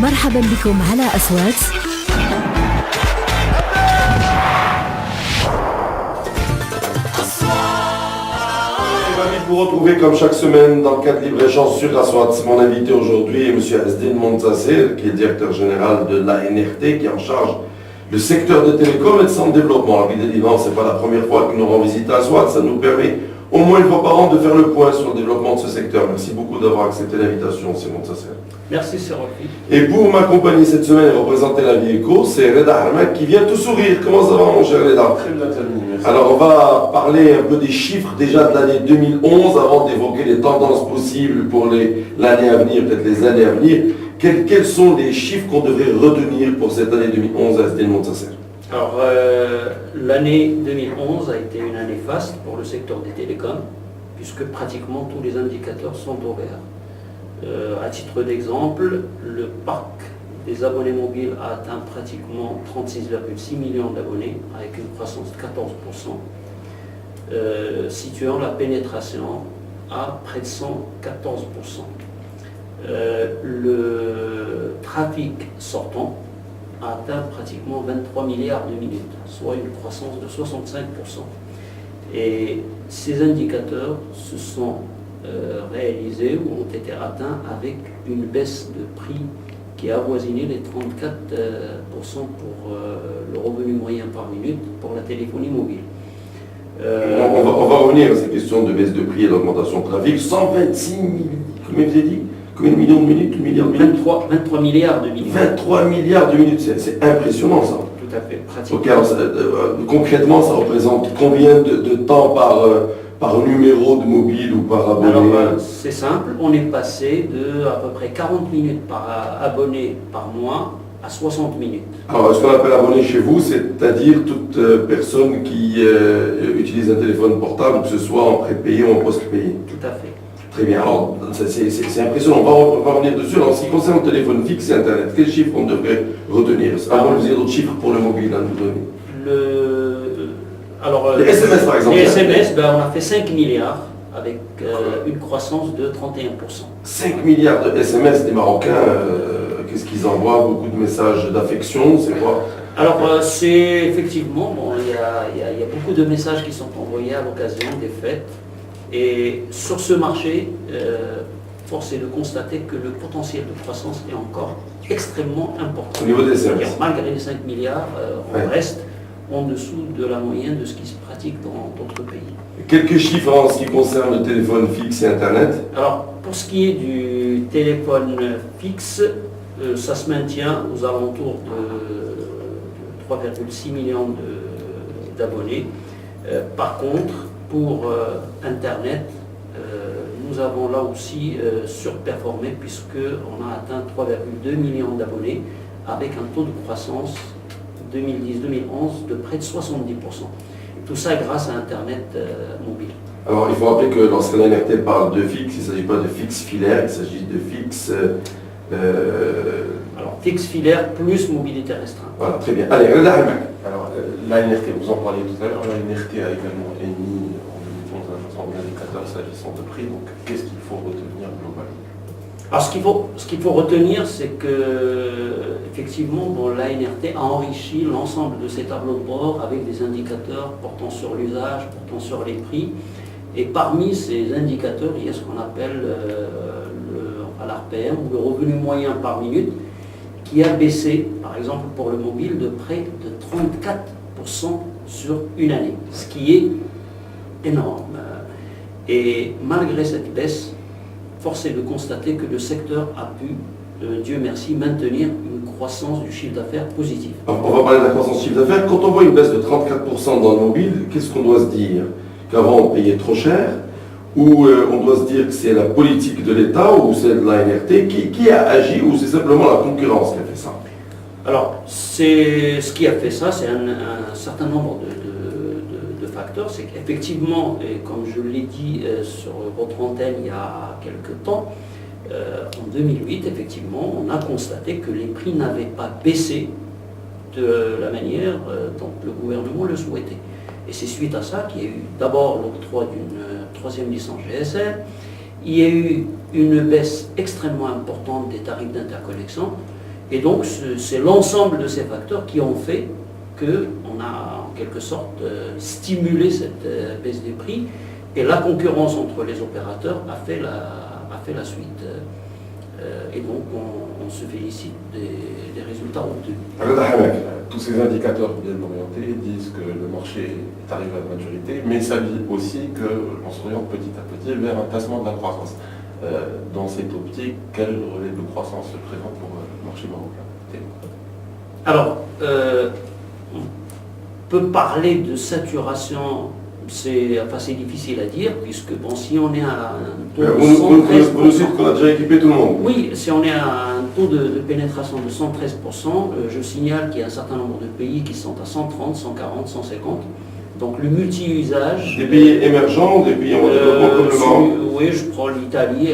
مرحبا بكم على أصوات. Ravi de vous retrouver comme chaque semaine dans le cadre de libre-échange sur Aswat. Mon invité aujourd'hui est M. Azdine Montasser, qui est directeur général de l'ANRT, qui est en charge du secteur de télécom et de son développement. Évidemment, ce n'est pas la première fois que nous rendons visite à Aswat, ça nous permet au moins une fois par an de faire le point sur le développement de ce secteur. Merci beaucoup d'avoir accepté l'invitation, M. Montasser. Merci, c'est Rafi. Et pour m'accompagner cette semaine et représenter la vie éco, c'est Reda Harmak qui vient tout sourire. Comment ça va, mon cher Reda? Très bien terminé, merci. Alors, on va parler un peu des chiffres déjà de l'année 2011 avant d'évoquer les tendances possibles pour l'année à venir, peut-être les années à venir. Quels sont les chiffres qu'on devrait retenir pour cette année 2011 à Azdine Montasser? Alors, l'année 2011 a été une année faste pour le secteur des télécoms, puisque pratiquement tous les indicateurs sont au vert. À titre d'exemple, le parc des abonnés mobiles a atteint pratiquement 36,6 millions d'abonnés, avec une croissance de 14%, situant la pénétration à près de 114%. Le trafic sortant a atteint pratiquement 23 milliards de minutes, soit une croissance de 65%. Et ces indicateurs se sont réalisés ou ont été atteints avec une baisse de prix qui a avoisiné les 34% pour le revenu moyen par minute pour la téléphonie mobile. On va revenir à ces questions de baisse de prix et d'augmentation de trafic. 126 millions, combien vous avez dit? Combien de millions de minutes? Milliards de minutes 23 milliards de minutes. 23 milliards de minutes, c'est impressionnant ça. Tout à fait, pratiquement. Ok, alors, concrètement, ça représente combien de temps par numéro de mobile ou par abonné? Alors, c'est simple, on est passé de à peu près 40 minutes par abonné par mois à 60 minutes. Alors, ce qu'on appelle abonné chez vous, c'est-à-dire toute personne qui utilise un téléphone portable, que ce soit en prépayé ou en post-payé. Tout à fait. Très bien, alors c'est impressionnant, on va revenir dessus. Alors, en ce qui concerne le téléphone fixe et Internet, quels chiffres on devrait retenir? Avant, vous avez d'autres chiffres pour le mobile à nous donner. Les SMS par exemple. Les SMS, on a fait 5 milliards avec une croissance de 31%. 5 milliards de SMS des Marocains, qu'est-ce qu'ils envoient? Beaucoup de messages d'affection, c'est quoi? Alors c'est effectivement, il y a beaucoup de messages qui sont envoyés à l'occasion des fêtes. Et sur ce marché, force est de constater que le potentiel de croissance est encore extrêmement important. Au niveau des SMS. Malgré les 5 milliards, on reste en dessous de la moyenne de ce qui se pratique dans d'autres pays. Quelques chiffres en ce qui concerne le téléphone fixe et Internet. Alors, pour ce qui est du téléphone fixe, ça se maintient aux alentours de 3,6 millions d'abonnés. Par contre, pour Internet, nous avons là aussi surperformé puisqu'on a atteint 3,2 millions d'abonnés avec un taux de croissance 2010-2011 de près de 70%. Et tout ça grâce à Internet mobile. Alors il faut rappeler que lorsque l'ANRT parle de fixe, il ne s'agit pas de fixe filaire, il s'agit de fixe... Alors fixe filaire plus mobilité restreinte. Voilà, très bien. Allez, Reda Harmak. Alors, l'ANRT, vous en parliez tout à l'heure, l'ANRT a également émis en 2011 un ensemble d'indicateurs s'agissant de prix, donc qu'est-ce qu'il faut retenir globalement? Alors ce qu'il faut retenir, c'est que effectivement, l'ANRT a enrichi l'ensemble de ces tableaux de bord avec des indicateurs portant sur l'usage, portant sur les prix. Et parmi ces indicateurs, il y a ce qu'on appelle l'RPM, ou le revenu moyen par minute, qui a baissé, par exemple pour le mobile, de près de 34% sur une année, ce qui est énorme. Et malgré cette baisse, force est de constater que le secteur a pu, Dieu merci, maintenir une croissance du chiffre d'affaires positive. On va parler de la croissance du chiffre d'affaires. Quand on voit une baisse de 34% dans le mobile, qu'est-ce qu'on doit se dire? Qu'avant on payait trop cher? Ou on doit se dire que c'est la politique de l'État ou c'est de l'ANRT qui a agi, ou c'est simplement la concurrence qui a fait ça? Alors, ce qui a fait ça, c'est un certain nombre de facteurs. C'est qu'effectivement, et comme je l'ai dit sur votre antenne il y a quelques temps, en 2008, effectivement, on a constaté que les prix n'avaient pas baissé de la manière dont le gouvernement le souhaitait. Et c'est suite à ça qu'il y a eu d'abord l'octroi d'une troisième licence GSM, il y a eu une baisse extrêmement importante des tarifs d'interconnexion, Et donc c'est l'ensemble de ces facteurs qui ont fait qu'on a en quelque sorte stimulé cette baisse des prix, et la concurrence entre les opérateurs a fait la suite. Et donc on se félicite des résultats obtenus. Tous ces indicateurs bien orientés disent que le marché est arrivé à la maturité, mais ça dit aussi qu'on s'oriente petit à petit vers un tassement de la croissance. Dans cette optique, quel relais de croissance se présente pour le marché marocain? Alors, on peut parler de saturation, c'est difficile à dire, puisque bon, si on est à un taux de 113%... Vous nous dites qu'on a déjà équipé tout le monde. Oui, si on est à un taux de pénétration de 113%, je signale qu'il y a un certain nombre de pays qui sont à 130, 140, 150. Donc le multi-usage... Des pays émergents, des pays en développement comme le Maroc. Oui, je prends l'Italie,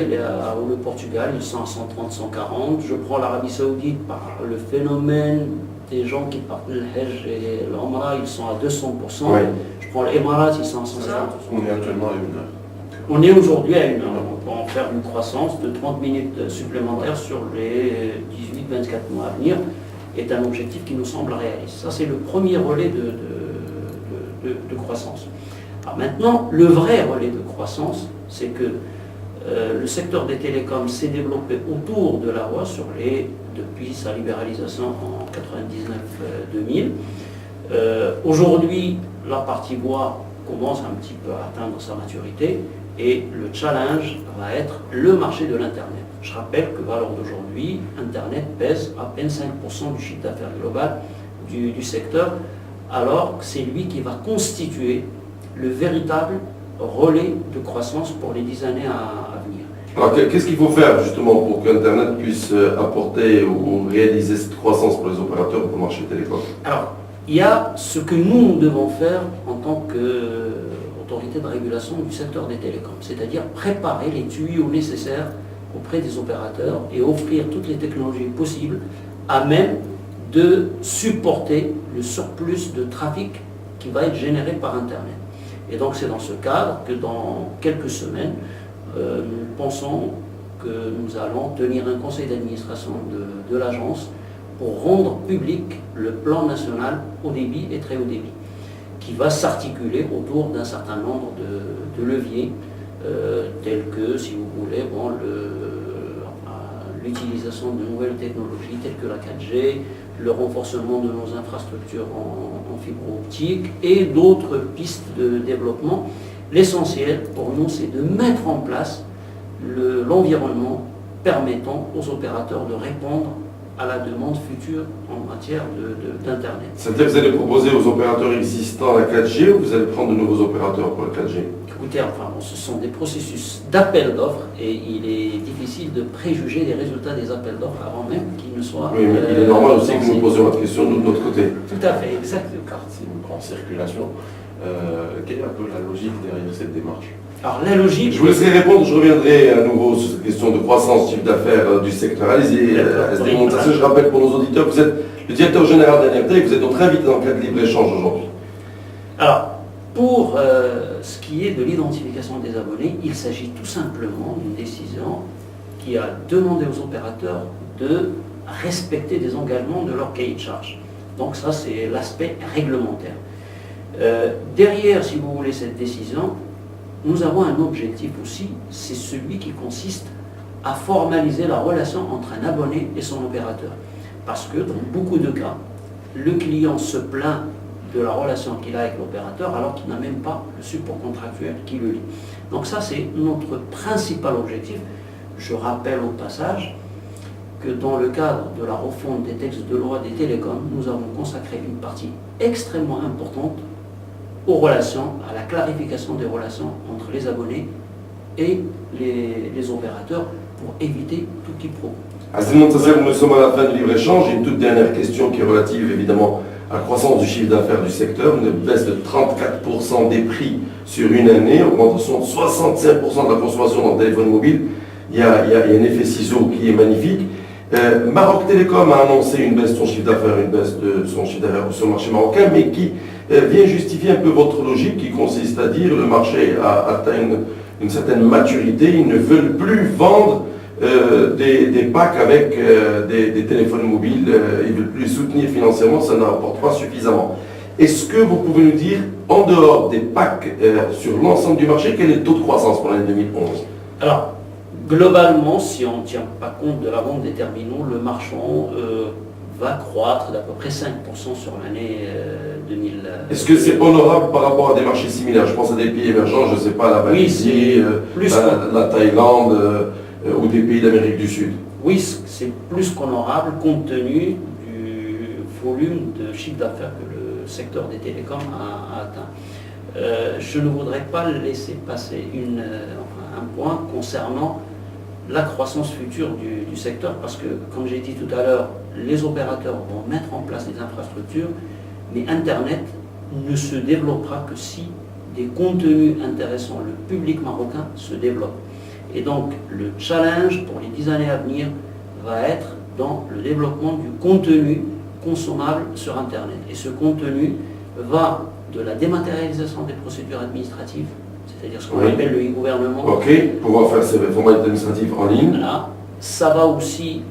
ou le Portugal, ils sont à 130, 140. Je prends l'Arabie Saoudite par le phénomène des gens qui partent le Hajj et l'Omra, ils sont à 200%. Oui. Je prends les Émirats, ils sont à 150%. On est actuellement à 1 heure. On est aujourd'hui à 1 heure. On peut en faire une croissance de 30 minutes supplémentaires sur les 18-24 mois à venir, est un objectif qui nous semble réaliste. Ça, c'est le premier relais de croissance. Alors maintenant, le vrai relais de croissance, c'est que le secteur des télécoms s'est développé autour de la voie depuis sa libéralisation en 99-2000. Aujourd'hui, la partie voie commence un petit peu à atteindre sa maturité et le challenge va être le marché de l'Internet. Je rappelle que valeur d'aujourd'hui, Internet pèse à peine 5% du chiffre d'affaires global du secteur, alors que c'est lui qui va constituer le véritable relais de croissance pour les 10 années à venir. Alors qu'est-ce qu'il faut faire justement pour qu'Internet puisse apporter ou réaliser cette croissance pour les opérateurs pour le marché télécom? Alors, il y a ce que nous devons faire en tant qu'autorité de régulation du secteur des télécoms, c'est-à-dire préparer les tuyaux nécessaires auprès des opérateurs et offrir toutes les technologies possibles à même de supporter le surplus de trafic qui va être généré par Internet. Et donc c'est dans ce cadre que dans quelques semaines, nous pensons que nous allons tenir un conseil d'administration de l'agence pour rendre public le plan national haut débit et très haut débit, qui va s'articuler autour d'un certain nombre de leviers, tels que, si vous voulez, l'utilisation de nouvelles technologies telles que la 4G, le renforcement de nos infrastructures en fibre optique et d'autres pistes de développement. L'essentiel pour nous, c'est de mettre en place l'environnement permettant aux opérateurs de répondre à la demande future en matière d'Internet. C'est-à-dire que vous allez proposer aux opérateurs existants la 4G ou vous allez prendre de nouveaux opérateurs pour la 4G? Écoutez, ce sont des processus d'appel d'offres et il est difficile de préjuger les résultats des appels d'offres avant même qu'ils ne soient... Oui, mais il est normal aussi que nous nous posions la question de notre côté. Tout à fait, exactement. Car c'est une grande circulation. Quelle est un peu la logique derrière cette démarche? Alors la logique... Je vous laisserai répondre, je reviendrai à nouveau sur cette question de croissance, chiffre d'affaires du secteur. Allez-y, je rappelle pour nos auditeurs, vous êtes le directeur général d'NRT et vous êtes notre invité dans le cadre de libre-échange aujourd'hui. Alors, pour ce qui est de l'identification des abonnés, il s'agit tout simplement d'une décision qui a demandé aux opérateurs de respecter des engagements de leur cahier de charge. Donc ça, c'est l'aspect réglementaire. Derrière, si vous voulez, cette décision, nous avons un objectif aussi, c'est celui qui consiste à formaliser la relation entre un abonné et son opérateur. Parce que dans beaucoup de cas, le client se plaint de la relation qu'il a avec l'opérateur alors qu'il n'a même pas le support contractuel qui le lie. Donc ça, c'est notre principal objectif. Je rappelle au passage que dans le cadre de la refonte des textes de loi des télécoms, nous avons consacré une partie extrêmement importante aux relations, à la clarification des relations entre les abonnés et les opérateurs pour éviter tout quiproquo. Azdine Montasser, nous sommes à la fin du libre-échange. J'ai une toute dernière question qui est relative évidemment à la croissance du chiffre d'affaires du secteur, une baisse de 34% des prix sur une année, augmentation de 65% de la consommation dans le téléphone mobile. Il y a un effet ciseau qui est magnifique. Maroc Télécom a annoncé une baisse de son chiffre d'affaires, une baisse de son chiffre d'affaires sur le marché marocain, mais qui vient justifier un peu votre logique qui consiste à dire que le marché a atteint une certaine maturité, ils ne veulent plus vendre des packs avec des téléphones mobiles. Ils ne veulent plus les soutenir financièrement, ça n'apporte pas suffisamment. Est-ce que vous pouvez nous dire, en dehors des packs sur l'ensemble du marché, quel est le taux de croissance pour l'année 2011? Alors, globalement, si on ne tient pas compte de la vente des terminaux, le marchand va croître d'à peu près 5% sur l'année 2000. Est-ce que c'est honorable par rapport à des marchés similaires? Je pense à des pays émergents, je ne sais pas, la Malaisie, la Thaïlande ou des pays d'Amérique du Sud. Oui, c'est plus qu'honorable compte tenu du volume de chiffre d'affaires que le secteur des télécoms a atteint. Je ne voudrais pas laisser passer un point concernant la croissance future du secteur, parce que, comme j'ai dit tout à l'heure, les opérateurs vont mettre en place des infrastructures, mais Internet ne se développera que si des contenus intéressants, le public marocain se développe. Et donc, le challenge pour les 10 années à venir va être dans le développement du contenu consommable sur Internet. Et ce contenu va de la dématérialisation des procédures administratives, c'est-à-dire ce qu'on appelle le e-gouvernement. Ok, pouvoir faire ces formalités administratives en ligne. Voilà. Ça va aussi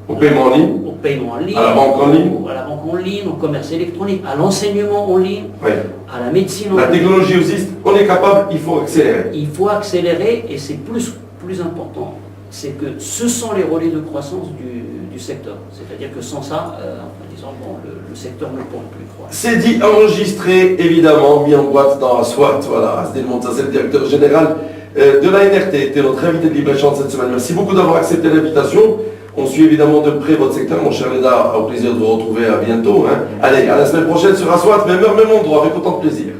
au paiement en ligne. Au paiement en ligne. À la banque en ligne. À la banque en ligne, au commerce électronique, à l'enseignement en ligne, à la médecine en ligne. La technologie existe, on est capable, il faut accélérer. Il faut accélérer, et c'est plus important, c'est que ce sont les relais de croissance du secteur. C'est-à-dire que sans ça, le secteur ne pourra plus croître. C'est dit, enregistré, évidemment, mis en boîte dans Aswat. Voilà, Asdin Montassel, directeur général de la NRT, était notre invité de Libre-Échange cette semaine. Merci beaucoup d'avoir accepté l'invitation. On suit évidemment de près votre secteur, mon cher Leda. Au plaisir de vous retrouver à bientôt. Allez, à la semaine prochaine sur Aswat, même heure, même endroit, avec autant de plaisir.